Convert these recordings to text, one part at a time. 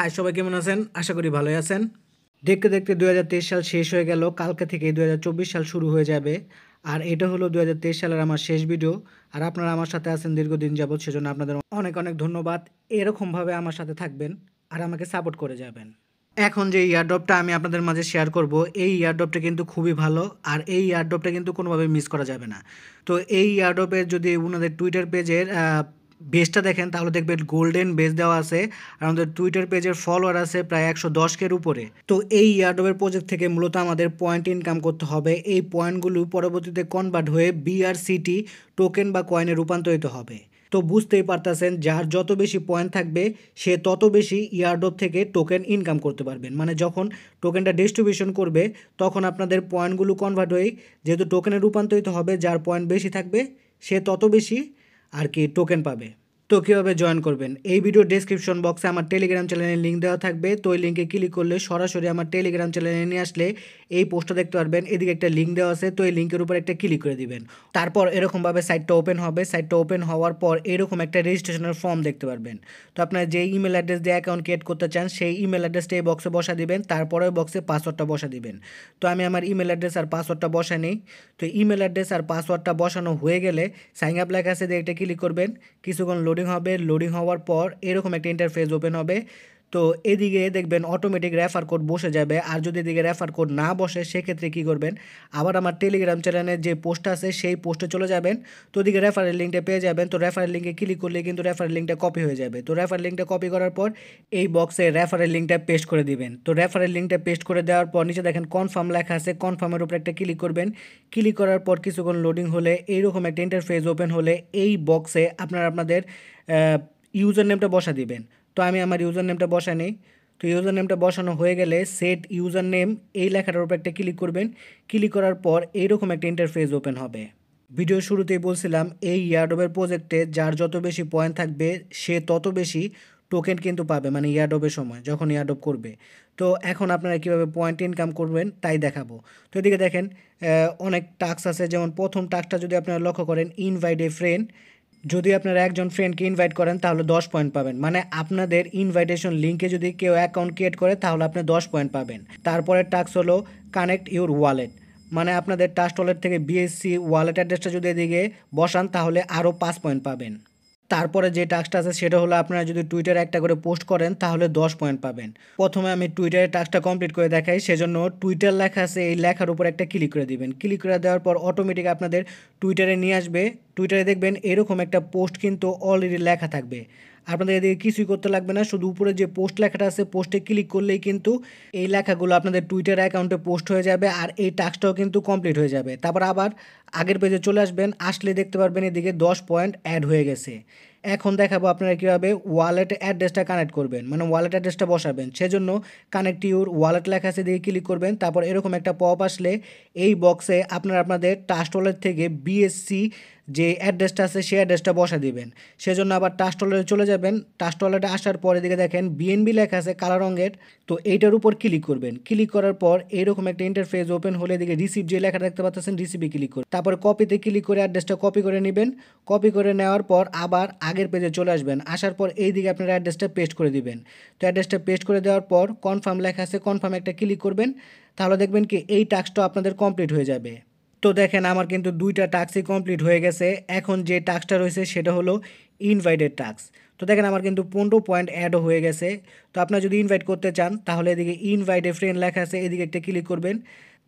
High, সবাই কেমন আছেন? আশা করি ভালোই আছেন। দেখতে দেখতে ২০২৩ সাল শেষ হয়ে গেল। কালকে থেকে ২০২৪ সাল শুরু হয়ে যাবে। আর এটা হলো ২০২৩ সালের আমার শেষ ভিডিও। আর আপনারা আমার সাথে আছেন দীর্ঘদিন যাবৎ, সেজন্য আপনাদের অনেক অনেক ধন্যবাদ। এরকমভাবে আমার সাথে থাকবেন আর আমাকে সাপোর্ট করে যাবেন। এখন যে ইয়ারড্রপটা আমি আপনাদের মাঝে শেয়ার করব, এই ইয়ারড্রপটা কিন্তু খুবই ভালো। আর এই ইয়ারড্রপটা কিন্তু কোনোভাবে মিস করা যাবে না। তো এই ইয়ারড্রপের যদি ওনাদের টুইটার পেজের বেসটা দেখেন, তাহলে দেখবেন গোল্ডেন বেস দেওয়া আছে। আর আমাদের টুইটার পেজের ফলোয়ার আছে প্রায় ১১০ উপরে। তো এই ইয়ারড্রপের প্রজেক্ট থেকে মূলত আমাদের পয়েন্ট ইনকাম করতে হবে। এই পয়েন্টগুলো পরবর্তীতে কনভার্ট হয়ে বিআরসিটি টোকেন বা কয়েনে রূপান্তরিত হবে। তো বুঝতেই পারতেছেন, যার যত বেশি পয়েন্ট থাকবে সে তত বেশি ইয়ারড্রপ থেকে টোকেন ইনকাম করতে পারবেন। মানে যখন টোকেনটা ডিস্ট্রিবিউশন করবে তখন আপনাদের পয়েন্টগুলো কনভার্ট হয়ে যেহেতু টোকেনে রূপান্তরিত হবে, যার পয়েন্ট বেশি থাকবে সে তত বেশি আর কি টোকেন পাবে। তো কীভাবে জয়েন করবেন, এই ভিডিও ডেসক্রিপশন বক্সে আমার টেলিগ্রাম চ্যানেলের লিঙ্ক দেওয়া থাকবে। তো ওই লিঙ্কে ক্লিক করলে সরাসরি আমার টেলিগ্রাম চ্যানেলে নিয়ে আসলে এই পোস্টটা দেখতে পারবেন। এদিকে একটা লিঙ্ক দেওয়া আছে, তো এই লিঙ্কের উপর একটা ক্লিক করে দিবেন। তারপর এরকমভাবে সাইটটা ওপেন হবে। সাইটটা ওপেন হওয়ার পর এরকম একটা রেজিস্ট্রেশনের ফর্ম দেখতে পারবেন। তো আপনার যে ইমেল অ্যাড্রেস দিয়ে অ্যাকাউন্ট ক্রিয়েট করতে চান সেই ইমেল অ্যাড্রেসটা এই বক্সে বসা দিবেন। তারপরে বক্সে পাসওয়ার্ডটা বসা দিবেন। তো আমি আমার ইমেল অ্যাড্রেস আর পাসওয়ার্ডটা বসা নিই। তো ইমেল অ্যাড্রেস আর পাসওয়ার্ডটা বসানো হয়ে গেলে সাইন আপ লেখা আছে, দিয়ে এটা ক্লিক করবেন। কিছুক্ষণ লোডিং হবে। লোডিং হওয়ার পর এরকম একটা ইন্টারফেস ওপেন হবে। তো এদিকে দেখবেন অটোমেটিক রেফার কোড বসে যাবে। আর যদি এদিকে রেফার কোড না বসে সেক্ষেত্রে কী করবেন, আবার আমার টেলিগ্রাম চ্যানেলের যে পোস্ট আছে সেই পোস্টে চলে যাবেন। তো ওদিকে রেফারেল লিঙ্কটা পেয়ে যাবেন। তো রেফারেল লিঙ্কে ক্লিক করলে কিন্তু রেফারেল লিঙ্কটা কপি হয়ে যাবে। তো রেফারেল লিঙ্কটা কপি করার পর এই বক্সে রেফারেল লিঙ্কটা পেস্ট করে দিবেন। তো রেফারেল লিঙ্কটা পেস্ট করে দেওয়ার পর নিচে দেখেন কনফার্ম লেখা আছে, কনফার্মের উপর একটা ক্লিক করবেন। ক্লিক করার পর কিছুক্ষণ লোডিং হলে এইরকম একটা ইন্টারফেস ওপেন হলে এই বক্সে আপনাদের ইউজার নেমটা বসা দিবেন। তো আমি আমার ইউজার নেমটা বসা নিই। তো ইউজার নেমটা বসানো হয়ে গেলে সেট ইউজার নেম এই লেখাটার উপর একটা ক্লিক করবেন। ক্লিক করার পর এইরকম একটা ইন্টারফেস ওপেন হবে। ভিডিও শুরুতেই বলছিলাম, এই ইয়ারড্রপের প্রজেক্টে যার যত বেশি পয়েন্ট থাকবে সে তত বেশি টোকেন কিন্তু পাবে, মানে ইয়ারড্রপের সময় যখন ইয়ারড্রপ করবে। তো এখন আপনারা কীভাবে পয়েন্ট ইনকাম করবেন তাই দেখাবো। তো এদিকে দেখেন অনেক টাস্ক আছে। যেমন প্রথম টাস্কটা যদি আপনারা লক্ষ্য করেন, ইনভাইট এ ফ্রেন্ড। যদি আপনারা একজন ফ্রেন্ডকে ইনভাইট করেন তাহলে 10 পয়েন্ট পাবেন। মানে আপনাদের ইনভাইটেশন লিঙ্কে যদি কেউ অ্যাকাউন্ট ক্রিয়েট করে তাহলে আপনি 10 পয়েন্ট পাবেন। তারপরের টাস্ক হলো কানেক্ট ইউর ওয়ালেট। মানে আপনাদের ট্রাস্ট ওয়ালেট থেকে বিএসসি ওয়ালেট অ্যাড্রেসটা যদি এদিকে বসান তাহলে আরও 5 পয়েন্ট পাবেন। তারপরে যে টাস্কটা আছে সেটা হলো আপনারা যদি টুইটারে একটা করে পোস্ট করেন তাহলে 10 পয়েন্ট পাবেন। প্রথমে আমি টুইটারে টাস্কটা কমপ্লিট করে দেখাই, সেজন্য টুইটার লেখা আছে এই লেখার উপর একটা ক্লিক করে দিবেন। ক্লিক করে দেওয়ার পর অটোমেটিক আপনাদের টুইটারে নিয়ে আসবে। টুইটারে দেখবেন এরকম একটা পোস্ট কিন্তু অলরেডি লেখা থাকবে। আপনাদের এদিকে কিছুই করতে লাগবে না, শুধু উপরে যে পোস্ট লেখাটা আছে পোস্টে ক্লিক করলেই কিন্তু এই লেখাগুলো আপনাদের টুইটার অ্যাকাউন্টে পোস্ট হয়ে যাবে। আর এই টাস্কটাও কিন্তু কমপ্লিট হয়ে যাবে। তারপর আবার আগের পেজে চলে আসবেন, আসলে দেখতে পারবেন এদিকে 10 পয়েন্ট অ্যাড হয়ে গেছে। এখন দেখাবো আপনারা কীভাবে ওয়ালেট অ্যাড্রেসটা কানেক্ট করবেন, মানে ওয়ালেট অ্যাড্রেসটা বসাবেন। সেজন্য কানেক্ট ইউর ওয়ালেট লেখা আছে, দিয়ে ক্লিক করবেন। তারপর এরকম একটা পপ আসলে এই বক্সে আপনাদের ট্রাস্ট ওয়ালেট থেকে বিএসসি যে অ্যাড্রেসটা আছে সেই অ্যাড্রেসটা বসা দিবেন। সেজন্য আবার ট্রাস্ট ওয়ালেটে চলে যাবেন। ট্রাস্ট ওয়ালেটে আসার পরে দিকে দেখেন বিএনবি লেখা আছে কালো রঙের। তো এইটার উপর ক্লিক করবেন। ক্লিক করার পর এইরকম একটা ইন্টারফেস ওপেন হলে দিকে রিসিভ যে লেখাটা দেখতে পাচ্ছেন রিসিভে ক্লিক করুন। তারপর কপিতে ক্লিক করে অ্যাড্রেসটা কপি করে নেবেন। কপি করে নেওয়ার পর আবার আগের পেজে চলে আসবেন। আসার পর এই দিকে আপনার অ্যাড্রেসটা পেস্ট করে দিবেন। তো অ্যাড্রেসটা পেস্ট করে দেওয়ার পর কনফার্ম লেখা আছে, কনফার্ম একটা ক্লিক করবেন। তাহলে দেখবেন কি এই টাস্কটা আপনাদের কমপ্লিট হয়ে যাবে। তো দেখেন আমার কিন্তু 2টা টাস্কই কমপ্লিট হয়ে গেছে। এখন যে টাস্কটা রয়েছে সেটা হলো ইনভাইটেড টাস্ক। তো দেখেন আমার কিন্তু 15 পয়েন্ট অ্যাডও হয়ে গেছে। তো আপনারা যদি ইনভাইট করতে চান তাহলে এদিকে ইনভাইট এ ফ্রেন্ড লেখা আছে, এদিকে একটা ক্লিক করবেন।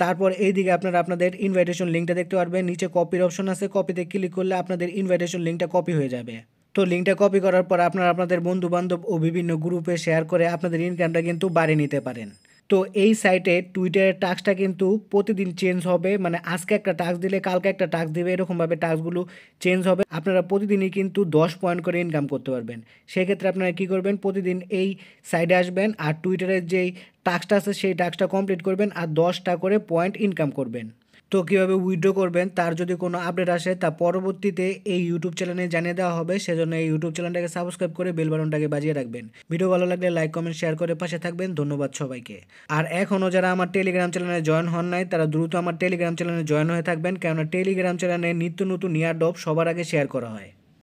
তারপর এইদিকে আপনাদের ইনভাইটেশন লিঙ্কটা দেখতে পারবেন। নিচে কপির অপশন আছে, কপিতে ক্লিক করলে আপনাদের ইনভাইটেশন লিঙ্কটা কপি হয়ে যাবে। তো লিঙ্কটা কপি করার পর আপনাদের বন্ধুবান্ধব ও বিভিন্ন গ্রুপে শেয়ার করে আপনাদের ইনকামটা কিন্তু বাড়িয়ে নিতে পারেন। তো এই সাইটে টুইটারের টাস্কটা কিন্তু প্রতিদিন চেঞ্জ হবে, মানে আজকে একটা টাস্ক দিলে কালকে একটা টাস্ক দেবে, এরকমভাবে টাস্কগুলো চেঞ্জ হবে। আপনারা প্রতিদিনই কিন্তু 10 পয়েন্ট করে ইনকাম করতে পারবেন। সেক্ষেত্রে আপনারা কী করবেন, প্রতিদিন এই সাইডে আসবেন আর টুইটারের যেই টাস্কটা আছে সেই টাস্কটা কমপ্লিট করবেন আর 10টা করে পয়েন্ট ইনকাম করবেন। তো কীভাবে উইথড্র করবেন তার যদি কোনো আপডেট আসে তা পরবর্তীতে এই ইউটিউব চ্যানেলে জানিয়ে দেওয়া হবে। সেজন্য এই ইউটিউব চ্যানেলটাকে সাবস্ক্রাইব করে বেল বাটনটাকে বাজিয়ে রাখবেন। ভিডিও ভালো লাগলে লাইক কমেন্ট শেয়ার করে পাশে থাকবেন। ধন্যবাদ সবাইকে। আর এখনও যারা আমার টেলিগ্রাম চ্যানেলে জয়েন হন নাই তারা দ্রুত আমার টেলিগ্রাম চ্যানেলে জয়েন হয়ে থাকবেন, কেননা টেলিগ্রাম চ্যানেলে নিত্য নতুন ইয়ারড্রপ সবার আগে শেয়ার করা হয়।